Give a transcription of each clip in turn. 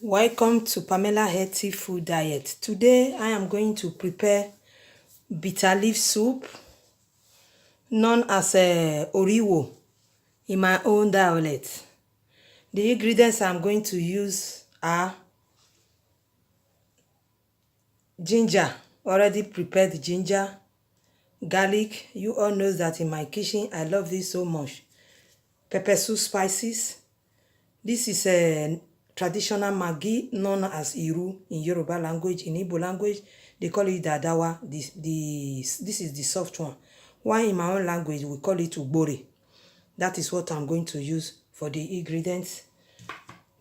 Welcome to Pamela Healthy Food Diet. Today I am going to prepare bitter leaf soup known as oriwo in my own dialect. The ingredients I'm going to use are ginger, already prepared ginger, garlic. You all know that in my kitchen I love this so much. Pepper soup spices. This is a traditional Maggi known as Iru in Yoruba language. In Igbo language, they call it Dadawa. This is the soft one. While in my own language, we call it Ugbore. That is what I'm going to use for the ingredients.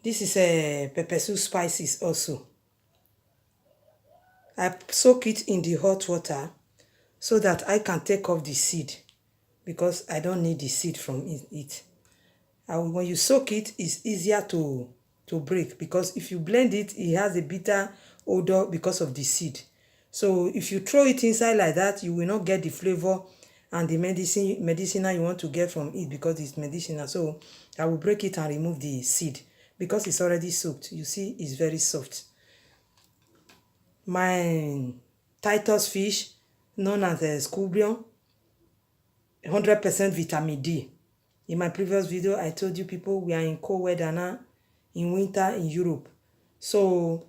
This is a pepper soup spices also. I soak it in the hot water so that I can take off the seed because I don't need the seed from it. And when you soak it, it's easier to break because if you blend it, it has a bitter odor because of the seed. So if you throw it inside like that, you will not get the flavor and the medicinal you want to get from it because it's medicinal. So I will break it and remove the seed because it's already soaked. You see, it's very soft. My Titus fish, known as scubrion, 100% vitamin D. In my previous video, I told you people we are in cold weather now, in winter in Europe. So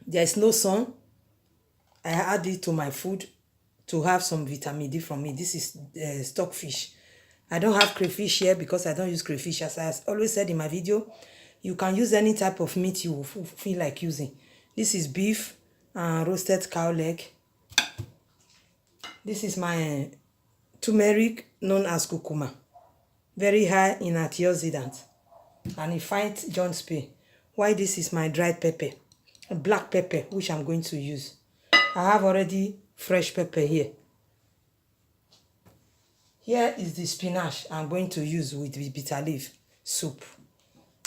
there is no sun. I add it to my food to have some vitamin D from it. This is stockfish. I don't have crayfish here because I don't use crayfish. As I always said in my video, you can use any type of meat you feel like using. This is beef and roasted cow leg. This is my turmeric known as curcuma. Very high in antioxidant and it fights joint pain. Why this is my dried pepper, a black pepper which I'm going to use. I have already fresh pepper here. Here is the spinach I'm going to use with the bitter leaf soup.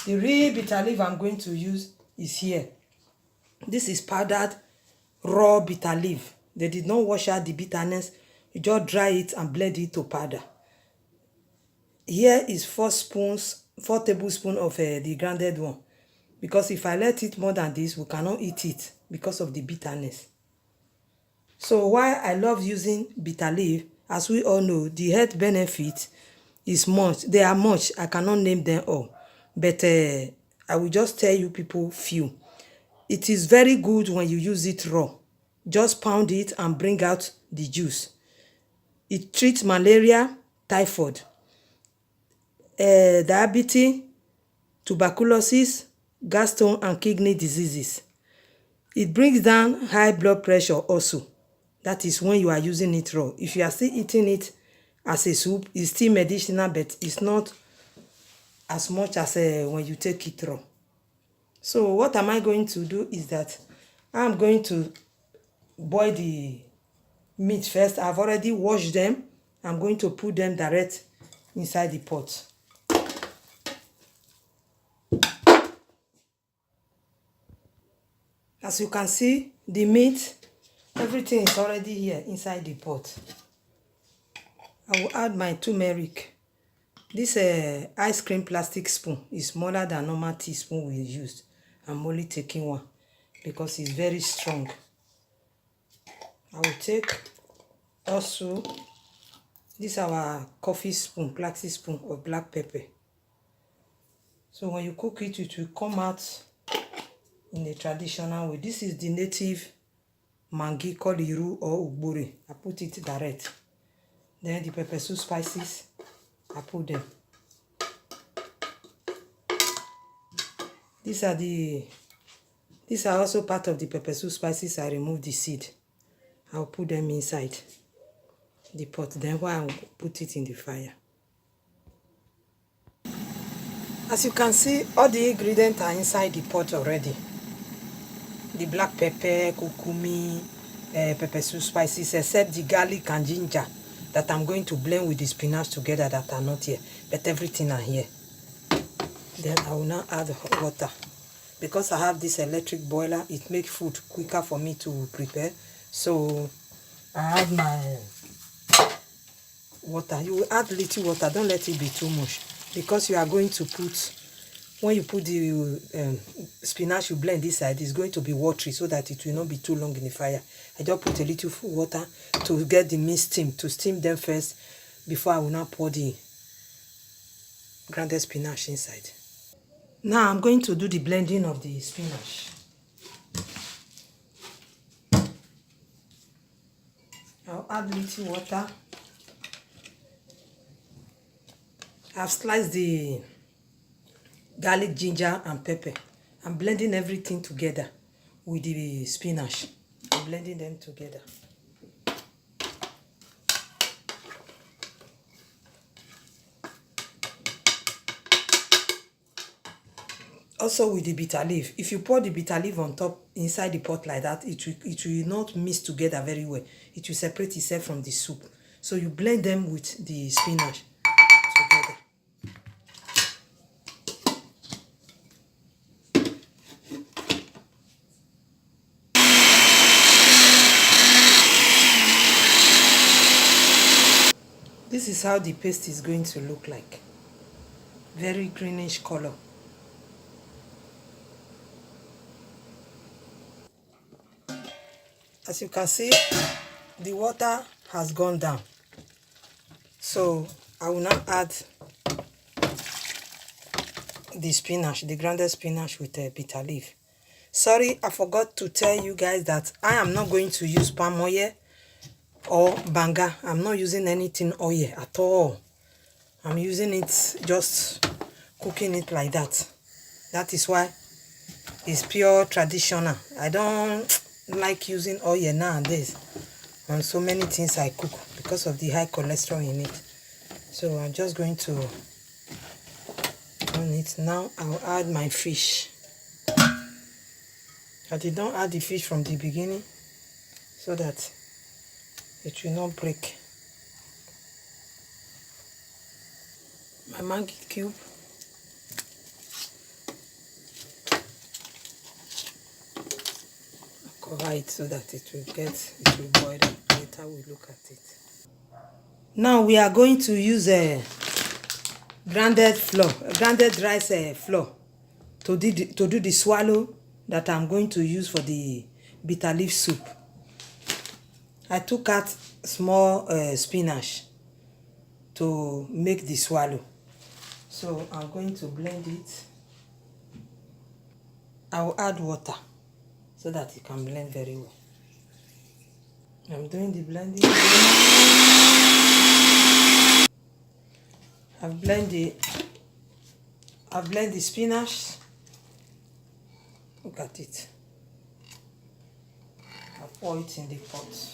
The real bitter leaf I'm going to use is here. This is powdered raw bitter leaf. They did not wash out the bitterness. You just dry it and blend it to powder. Here is 4 tablespoons of the grounded one. Because if I let it more than this, we cannot eat it because of the bitterness. So why I love using bitter leaf, as we all know, the health benefit is much. There are much. I cannot name them all. But I will just tell you people few. It is very good when you use it raw. Just pound it and bring out the juice. It treats malaria, typhoid, diabetes, tuberculosis, gastro and kidney diseases. It brings down high blood pressure also. That is when you are using it raw. If you are still eating it as a soup, it's still medicinal, but it's not as much as when you take it raw. So what am I going to do is that I'm going to boil the meat first. I've already washed them. I'm going to put them direct inside the pot. As you can see, the meat, everything is already here inside the pot. I will add my turmeric. This ice cream plastic spoon is smaller than normal teaspoon we used. I'm only taking one because it's very strong. I will take also this our coffee spoon, plastic spoon of black pepper. So when you cook it, it will come out in a traditional way. This is the native mangi called Iru or Ugbore. I put it direct. Then the pepper soup spices, I put them. These are also part of the pepper soup spices. I remove the seed. I'll put them inside the pot. Then I'll put it in the fire. As you can see, all the ingredients are inside the pot already. The black pepper, curcuma, pepper soup spices, except the garlic and ginger that I'm going to blend with the spinach together that are not here. But everything are here. Then I will now add water. Because I have this electric boiler, it makes food quicker for me to prepare. So I add my water. You will add little water. Don't let it be too much. Because you are going to put when you put the spinach you blend this side, it's going to be watery so that it will not be too long in the fire. I just put a little water to get the meat steam, to steam them first before I will now pour the grounded spinach inside. Now I'm going to do the blending of the spinach. I'll add little water. I've sliced the garlic, ginger and pepper. I'm blending everything together with the spinach. I'm blending them together. Also with the bitter leaf, if you pour the bitter leaf on top inside the pot like that, it will not mix together very well. It will separate itself from the soup. So you blend them with the spinach together. This is how the paste is going to look like. Very greenish color. As you can see, the water has gone down. So I will now add the spinach, the grounded spinach with a bitter leaf. Sorry, I forgot to tell you guys that I am not going to use palm oil or banga. I'm not using anything oil at all. I'm using it, just cooking it like that. That is why it's pure traditional. I don't like using oil nowadays on so many things I cook because of the high cholesterol in it. So I'm just going to on it. Now I'll add my fish. I did not add the fish from the beginning so that it will not break. My Maggi cube. Cover it so that it will boil up. Later we look at it. Now we are going to use a grounded rice flour to do the swallow that I'm going to use for the bitter leaf soup. I took out small spinach to make the swallow. So I'm going to blend it. I will add water so that it can blend very well. I'm doing the blending. I've blended the spinach. Look at it. I pour it in the pot.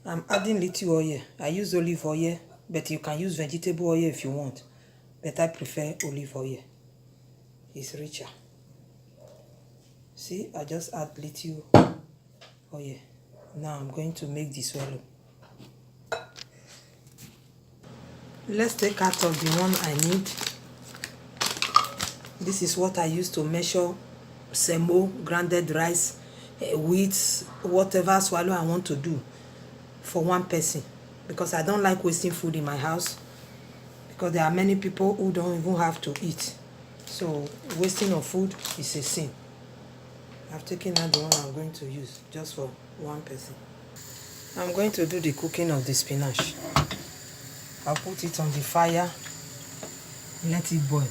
I'm adding little oil. I use olive oil, but you can use vegetable oil if you want. But I prefer olive oil. It's richer. See, I just add little oil. Now I'm going to make the swallow. Let's take out of the one I need. This is what I use to measure semo, grounded rice, wheat, whatever swallow I want to do for one person, because I don't like wasting food in my house, because there are many people who don't even have to eat. So wasting of food is a sin. I've taken out the one I'm going to use just for one person. I'm going to do the cooking of the spinach. I'll put it on the fire, let it boil.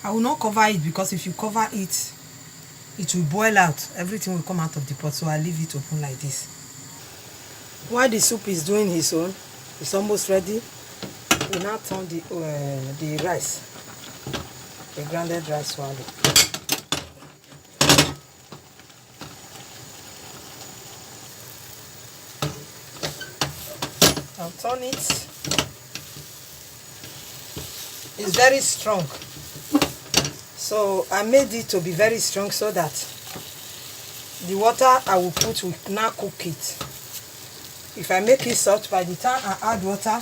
I will not cover it because if you cover it, it will boil out. Everything will come out of the pot, so I'll leave it open like this. While the soup is doing its own, it's almost ready. We now turn the rice, the grounded rice swallow. I'll turn it. It's very strong. So I made it to be very strong so that the water I will put will now cook it. If I make it soft, by the time I add water,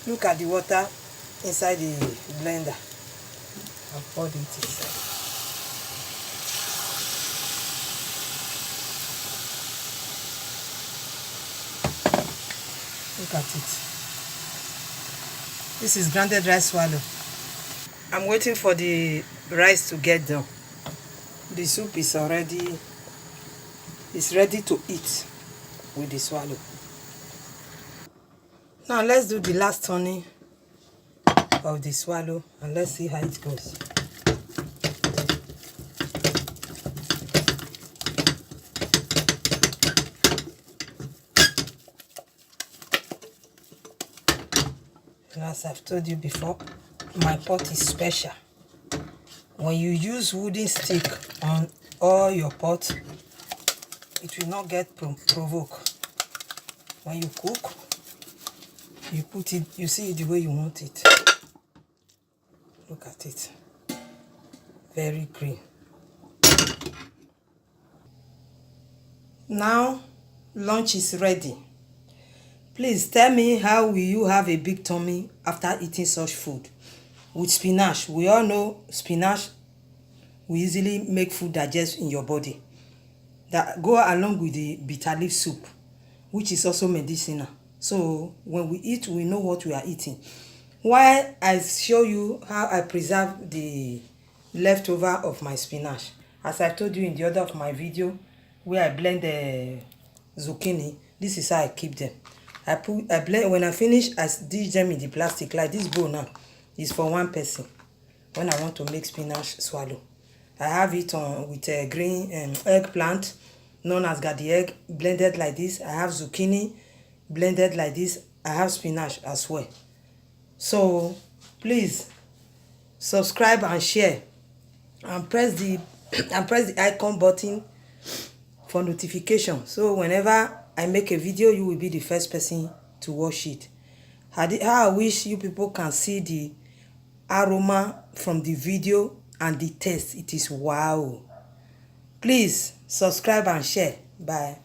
look at the water inside the blender. I've poured it inside. Look at it. This is grounded rice swallow. I'm waiting for the rice to get done. The soup is ready to eat with the swallow. Now let's do the last turning of the swallow and let's see how it goes. As I've told you before, my pot is special. When you use wooden stick on all your pot, it will not get provoked. When you cook, you put it, you see it the way you want it. Look at it. Very green. Now, lunch is ready. Please tell me, how will you have a big tummy after eating such food? With spinach, we all know spinach will easily make food digest in your body. That go along with the bitter leaf soup, which is also medicinal. So when we eat, we know what we are eating. While I show you how I preserve the leftover of my spinach, as I told you in the other of my video where I blend the zucchini, this is how I keep them. I blend. When I finish, I dish them in the plastic. Like this bowl now is for one person when I want to make spinach swallow. I have it on with a green eggplant known as garden egg blended like this. I have zucchini blended like this. I have spinach as well. So please subscribe and share and press the icon button for notification, so whenever I make a video, you will be the first person to watch it. How I wish you people can see the aroma from the video and the taste. It is wow. Please subscribe and share. Bye.